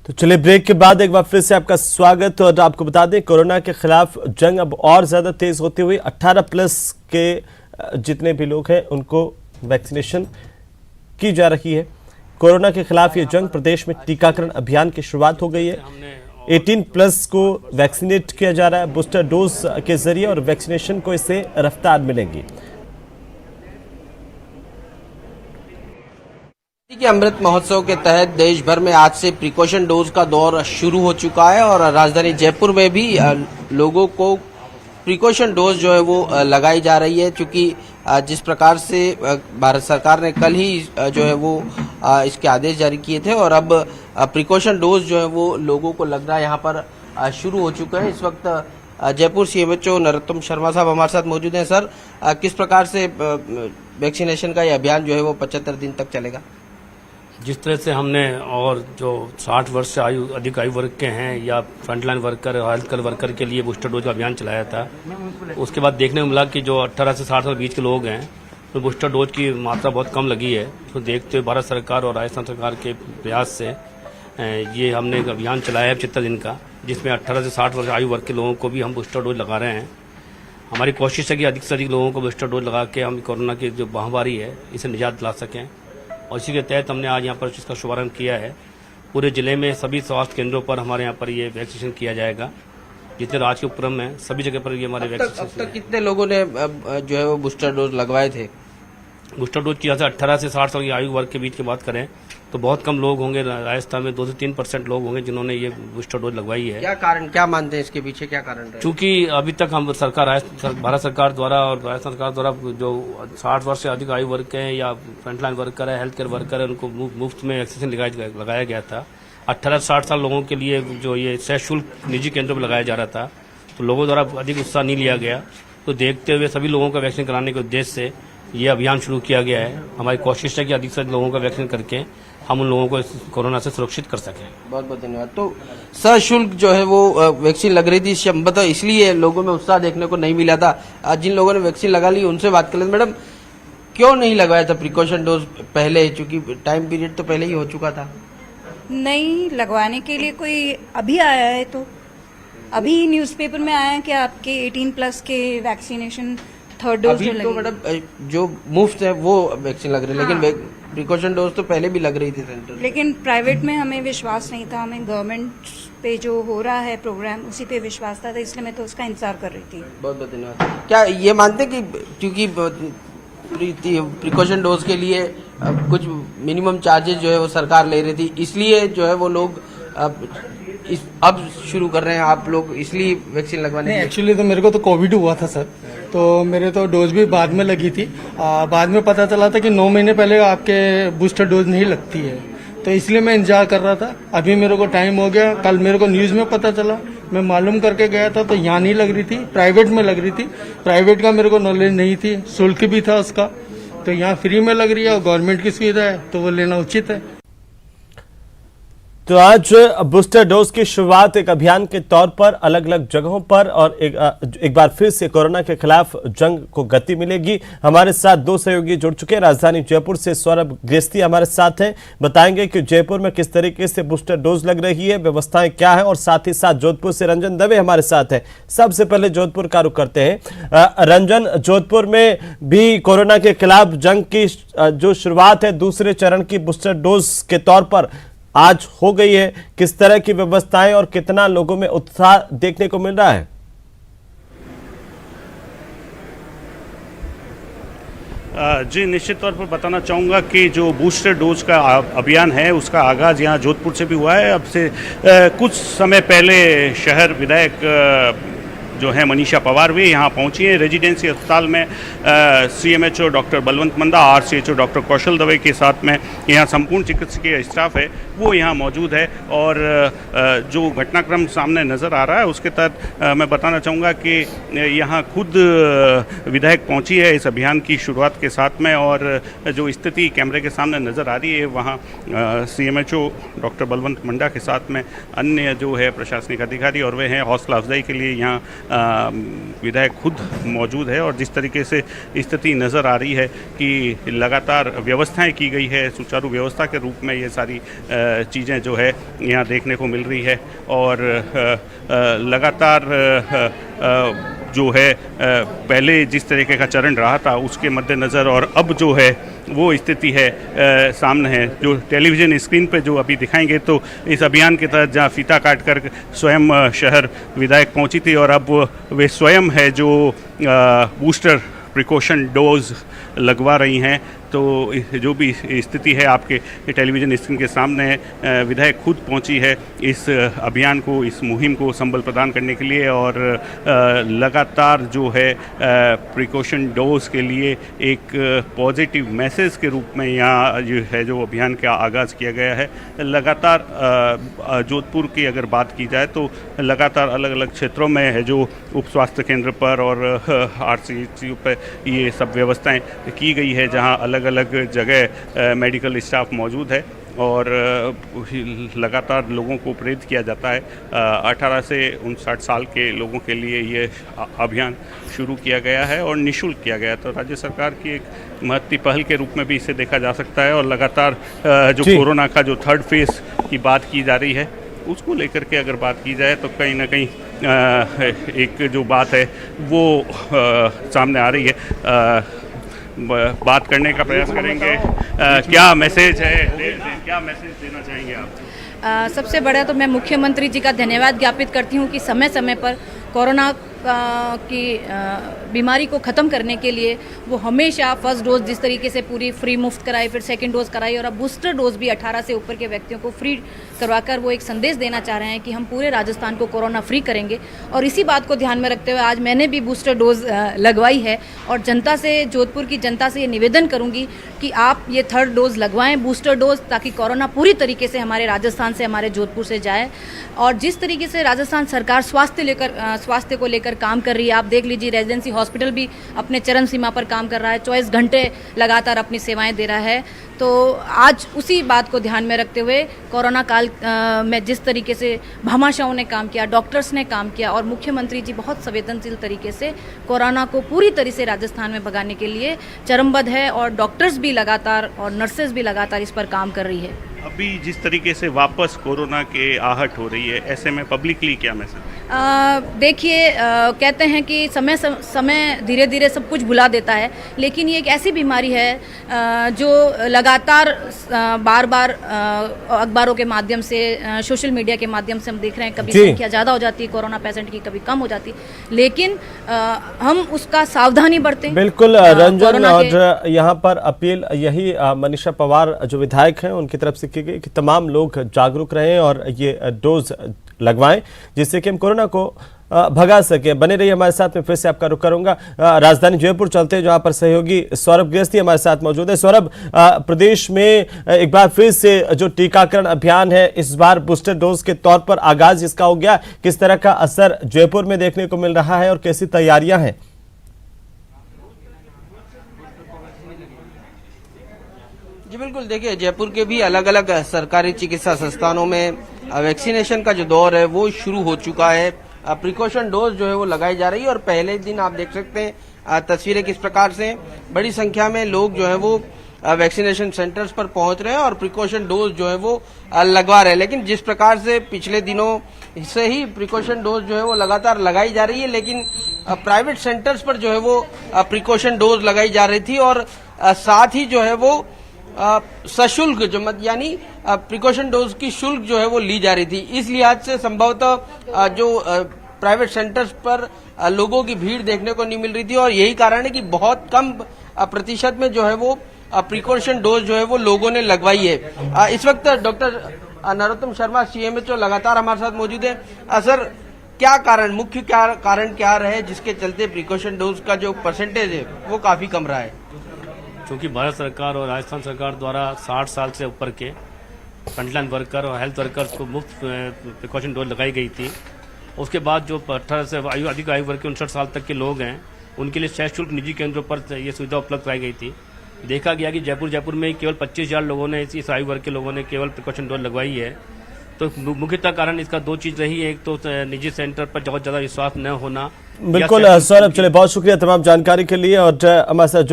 तो चलिए ब्रेक के बाद एक बार फिर से आपका स्वागत। और आपको बता दें कोरोना के खिलाफ जंग अब और ज़्यादा तेज़ होती हुई 18 प्लस के जितने भी लोग हैं उनको वैक्सीनेशन की जा रही है। कोरोना के खिलाफ ये जंग प्रदेश में टीकाकरण अभियान की शुरुआत हो गई है। 18 प्लस को वैक्सीनेट किया जा रहा है बूस्टर डोज के जरिए और वैक्सीनेशन को इससे रफ्तार मिलेगी। के अमृत महोत्सव के तहत देश भर में आज से प्रिकॉशन डोज का दौर शुरू हो चुका है और राजधानी जयपुर में भी लोगों को प्रिकॉशन डोज जो है वो लगाई जा रही है। क्योंकि जिस प्रकार से भारत सरकार ने कल ही जो है वो इसके आदेश जारी किए थे और अब प्रिकॉशन डोज जो है वो लोगों को लगना यहाँ पर शुरू हो चुका है। इस वक्त जयपुर सीएमएचओ नरोत्तम शर्मा साहब हमारे साथ मौजूद हैं। सर, किस प्रकार से वैक्सीनेशन का ये अभियान जो है वो 75 दिन तक चलेगा? जिस तरह से हमने और जो 60 वर्ष से अधिक आयु वर्ग के हैं या frontline worker health care worker के लिए बूस्टर डोज का अभियान चलाया था, उसके बाद देखने को मिला कि जो 18 से 60 साल बीच के लोग हैं तो बूस्टर डोज की मात्रा बहुत कम लगी है। तो देखते हुए भारत सरकार और राजस्थान सरकार के प्रयास से ये हमने एक अभियान चलाया है 75 दिन का, जिसमें 18 से 60 वर्ष आयु वर्ग के लोगों को भी हम बूस्टर डोज लगा रहे हैं। हमारी कोशिश है कि अधिक से अधिक लोगों को बूस्टर डोज लगा के हम कोरोना की जो महामारी है इसे निजात दिला सकें। और इसी के तहत हमने आज यहाँ पर इसका शुभारंभ किया है। पूरे जिले में सभी स्वास्थ्य केंद्रों पर हमारे यहाँ पर ये वैक्सीनेशन किया जाएगा। जितने राज्य के उपक्रम है सभी जगह पर ये हमारे वैक्सीनेशन। अब तक कितने लोगों ने जो है वो बूस्टर डोज लगवाए थे? बूस्टर डोज की 18 से 60 साल की आयु वर्ग के बीच की बात करें तो बहुत कम लोग होंगे। राजस्थान में 2 से 3% लोग होंगे जिन्होंने ये बूस्टर डोज लगवाई है। क्या कारण, क्या मानते हैं इसके पीछे क्या कारण रहे? क्योंकि अभी तक हम भारत सरकार द्वारा और राजस्थान सरकार द्वारा जो 60 वर्ष से अधिक आयु वर्ग के हैं या फ्रंटलाइन वर्कर है, हेल्थ केयर वर्कर है, उनको मुफ्त में वैक्सीनेशन लगाया गया था। 18 से 60 साल लोगों के लिए जो ये सशुल्क निजी केंद्रों पर लगाया जा रहा था, तो लोगों द्वारा अधिक उत्साह नहीं लिया गया। तो देखते हुए सभी लोगों का वैक्सीन कराने के उद्देश्य से ये अभियान शुरू किया गया है। हमारी कोशिश है कि अधिक से अधिक लोगों का वैक्सीन करके हम उन लोगों को कोरोना से सुरक्षित कर सकें। बहुत बहुत धन्यवाद। तो सशुल्क जो है वो वैक्सीन लग रही थी, मतलब इसलिए लोगों में उत्साह देखने को नहीं मिला था। जिन लोगों ने वैक्सीन लगा ली उनसे बात कर लेते। मैडम, क्यों नहीं लगवाया था प्रिकॉशन डोज पहले? चूंकि टाइम पीरियड तो पहले ही हो चुका था। नहीं लगवाने के लिए कोई अभी आया है तो अभी न्यूज़पेपर में आया है कि आपके 18 प्लस के वैक्सीनेशन थर्ड डोज जो लगी। तो मैडम जो मुफ्त है वो वैक्सीन लग रही है, हाँ। लेकिन प्रिकॉशन डोज तो पहले भी लग रही थी सेंटर। लेकिन प्राइवेट में हमें विश्वास नहीं था, हमें गवर्नमेंट पे जो हो रहा है प्रोग्राम उसी पे विश्वास था, इसलिए मैं तो उसका इंतजार कर रही थी। बहुत बहुत धन्यवाद। क्या ये मानते कि क्योंकि प्रिकॉशन डोज के लिए कुछ मिनिमम चार्जेस जो है वो सरकार ले रही थी, इसलिए जो है वो लोग अब शुरू कर रहे हैं आप लोग इसलिए वैक्सीन लगवाने? एक्चुअली तो मेरे को तो कोविड हुआ था सर, तो मेरे तो डोज भी बाद में लगी थी। बाद में पता चला था कि 9 महीने पहले आपके बूस्टर डोज नहीं लगती है, तो इसलिए मैं इंतजार कर रहा था। अभी मेरे को टाइम हो गया, कल मेरे को न्यूज़ में पता चला, मैं मालूम करके गया था तो यहाँ नहीं लग रही थी, प्राइवेट में लग रही थी। प्राइवेट का मेरे को नॉलेज नहीं थी, शुल्क भी था उसका, तो यहाँ फ्री में लग रही है और गवर्नमेंट की सुविधा है तो वो लेना उचित है। तो आज बूस्टर डोज की शुरुआत एक अभियान के तौर पर अलग अलग जगहों पर और एक बार फिर से कोरोना के खिलाफ जंग को गति मिलेगी। हमारे साथ 2 सहयोगी जुड़ चुके हैं। राजधानी जयपुर से सौरभ ग्रेस्ती हमारे साथ हैं, बताएंगे कि जयपुर में किस तरीके से बूस्टर डोज लग रही है, व्यवस्थाएं क्या है, और साथ ही साथ जोधपुर से रंजन दवे हमारे साथ है। सबसे पहले जोधपुर का रुख करते हैं। रंजन, जोधपुर में भी कोरोना के खिलाफ जंग की जो शुरुआत है दूसरे चरण की बूस्टर डोज के तौर पर आज हो गई है। किस तरह की व्यवस्थाएं और कितना लोगों में उत्साह देखने को मिल रहा है? जी, निश्चित तौर पर बताना चाहूँगा कि जो बूस्टर डोज का अभियान है उसका आगाज़ यहाँ जोधपुर से भी हुआ है। अब से कुछ समय पहले शहर विधायक जो है मनीषा पवार भी यहाँ पहुँची है। रेजिडेंसी अस्पताल में सीएमएचओ डॉक्टर बलवंत मंदा, आरसीएचओ डॉक्टर कौशल दवे के साथ में यहाँ संपूर्ण चिकित्सकीय स्टाफ है वो यहाँ मौजूद है। और जो घटनाक्रम सामने नज़र आ रहा है उसके तहत मैं बताना चाहूँगा कि यहाँ खुद विधायक पहुँची है इस अभियान की शुरुआत के साथ में, और जो स्थिति कैमरे के सामने नज़र आ रही है वहाँ सीएमएचओ डॉक्टर बलवंत मंडा के साथ में अन्य जो है प्रशासनिक अधिकारी और वे हैं हौसला अफजाई के लिए यहाँ विधायक खुद मौजूद है और जिस तरीके से स्थिति नज़र आ रही है कि लगातार व्यवस्थाएं की गई है, सुचारू व्यवस्था के रूप में ये सारी चीज़ें जो है यहाँ देखने को मिल रही है और लगातार जो है पहले जिस तरीके का चरण रहा था उसके मद्देनज़र और अब जो है वो स्थिति है सामने है। जो टेलीविज़न स्क्रीन पे जो अभी दिखाएंगे तो इस अभियान के तहत जहाँ फीता काट कर स्वयं शहर विधायक पहुंची थी और अब वे स्वयं है जो बूस्टर प्रिकॉशन डोज लगवा रही हैं। तो जो भी स्थिति है आपके टेलीविज़न स्क्रीन के सामने है। विधायक खुद पहुंची है इस अभियान को, इस मुहिम को संबल प्रदान करने के लिए और लगातार जो है प्रिकॉशन डोज के लिए एक पॉजिटिव मैसेज के रूप में यहाँ जो है जो अभियान का आगाज़ किया गया है। लगातार जोधपुर की अगर बात की जाए तो लगातार अलग अलग क्षेत्रों में है जो उप स्वास्थ्य केंद्र पर और RCHU पर ये सब व्यवस्थाएं की गई है जहां अलग अलग जगह मेडिकल स्टाफ मौजूद है और लगातार लोगों को प्रेरित किया जाता है। 18 से 59 साल के लोगों के लिए ये अभियान शुरू किया गया है और निःशुल्क किया गया। तो राज्य सरकार की एक महत्वपूर्ण पहल के रूप में भी इसे देखा जा सकता है और लगातार जो कोरोना का जो थर्ड फेज की बात की जा रही है उसको लेकर के अगर बात की जाए तो कहीं ना कहीं एक जो बात है वो सामने आ रही है। बात करने का प्रयास करेंगे। क्या मैसेज है, क्या मैसेज देना चाहेंगे आप? सबसे बड़ा तो मैं मुख्यमंत्री जी का धन्यवाद ज्ञापित करती हूँ कि समय समय पर कोरोना की बीमारी को ख़त्म करने के लिए वो हमेशा फर्स्ट डोज जिस तरीके से पूरी फ्री मुफ्त कराई, फिर सेकंड डोज कराई और अब बूस्टर डोज भी 18 से ऊपर के व्यक्तियों को फ्री करवाकर वो एक संदेश देना चाह रहे हैं कि हम पूरे राजस्थान को कोरोना फ्री करेंगे। और इसी बात को ध्यान में रखते हुए आज मैंने भी बूस्टर डोज लगवाई है और जनता से, जोधपुर की जनता से ये निवेदन करूँगी कि आप ये थर्ड डोज लगवाएं, बूस्टर डोज, ताकि कोरोना पूरी तरीके से हमारे राजस्थान से, हमारे जोधपुर से जाए। और जिस तरीके से राजस्थान सरकार स्वास्थ्य को लेकर काम कर रही है, आप देख लीजिए रेजिडेंसी हॉस्पिटल भी अपने चरम सीमा पर काम कर रहा है, 24 घंटे लगातार अपनी सेवाएं दे रहा है। तो आज उसी बात को ध्यान में रखते हुए कोरोना काल में जिस तरीके से भामाशाहों ने काम किया, डॉक्टर्स ने काम किया और मुख्यमंत्री जी बहुत संवेदनशील तरीके से कोरोना को पूरी तरह से राजस्थान में भगाने के लिए चरमबद्ध है और डॉक्टर्स भी लगातार और नर्सेज भी लगातार इस पर काम कर रही है। अभी जिस तरीके से वापस कोरोना के आहट हो रही है, ऐसे में पब्लिकली क्या मैसेज? देखिए, कहते हैं कि समय धीरे धीरे सब कुछ भुला देता है, लेकिन ये एक ऐसी बीमारी है जो लगातार बार बार अखबारों के माध्यम से, सोशल मीडिया के माध्यम से हम देख रहे हैं, कभी संख्या ज़्यादा हो जाती है कोरोना पेशेंट की, कभी कम हो जाती है, लेकिन हम उसका सावधानी बरतें। बिल्कुल रंजन, और यहाँ पर अपील यही मनीषा पवार जो विधायक हैं उनकी तरफ से की गई कि तमाम लोग जागरूक रहें और ये डोज लगवाएं जिससे कि हम कोरोना को भगा सके। बने रहिए हमारे साथ में, फिर से आपका रुख करूंगा राजधानी जयपुर चलते हैं जहां पर सहयोगी सौरभ गृहस्थी हमारे साथ मौजूद है। सौरभ, प्रदेश में एक बार फिर से जो टीकाकरण अभियान है इस बार बूस्टर डोज के तौर पर आगाज इसका हो गया, किस तरह का असर जयपुर में देखने को मिल रहा है और कैसी तैयारियां हैं? जी बिल्कुल, देखिए जयपुर के भी अलग अलग सरकारी चिकित्सा संस्थानों में वैक्सीनेशन का जो दौर है वो शुरू हो चुका है। प्रिकॉशन डोज जो है वो लगाई जा रही है और पहले दिन आप देख सकते हैं तस्वीरें किस प्रकार से, बड़ी संख्या में लोग जो है वो वैक्सीनेशन सेंटर्स पर पहुंच रहे हैं और प्रिकॉशन डोज जो है वो लगवा रहे हैं। लेकिन जिस प्रकार से पिछले दिनों से ही प्रिकॉशन डोज जो है वो लगातार लगाई जा रही है, लेकिन प्राइवेट सेंटर्स पर जो है वो प्रिकॉशन डोज लगाई जा रही थी और साथ ही जो है वो सशुल्क यानी प्रिकॉशन डोज की शुल्क जो है वो ली जा रही थी। इस लिहाज से संभवतः जो प्राइवेट सेंटर्स पर लोगों की भीड़ देखने को नहीं मिल रही थी और यही कारण है कि बहुत कम प्रतिशत में जो है वो प्रिकॉशन डोज जो है वो लोगों ने लगवाई है। इस वक्त डॉक्टर नरोत्तम शर्मा CMHO लगातार हमारे साथ मौजूद है। सर, क्या कारण, मुख्य कारण क्या रहे जिसके चलते प्रिकॉशन डोज का जो परसेंटेज है वो काफी कम रहा है? क्योंकि भारत सरकार और राजस्थान सरकार द्वारा 60 साल से ऊपर के फ्रंटलाइन वर्कर और हेल्थ वर्कर्स को मुफ्त प्रिकॉशन डोज लगाई गई थी। उसके बाद जो 18 से अधिक आयु वर्ग के 59 साल तक के लोग हैं उनके लिए सशुल्क निजी केंद्रों पर ये सुविधा उपलब्ध कराई गई थी। देखा गया कि जयपुर में केवल 25,000 लोगों ने, इस आयु वर्ग के लोगों ने केवल प्रिकॉशन डोज लगवाई है। तो मुख्यतः कारण इसका दो चीज़ रही है। एक तो निजी सेंटर पर बहुत ज़्यादा विश्वास न होना बिल्कुल सौरभ, चले बहुत शुक्रिया तमाम जानकारी के लिए और हमारे साथ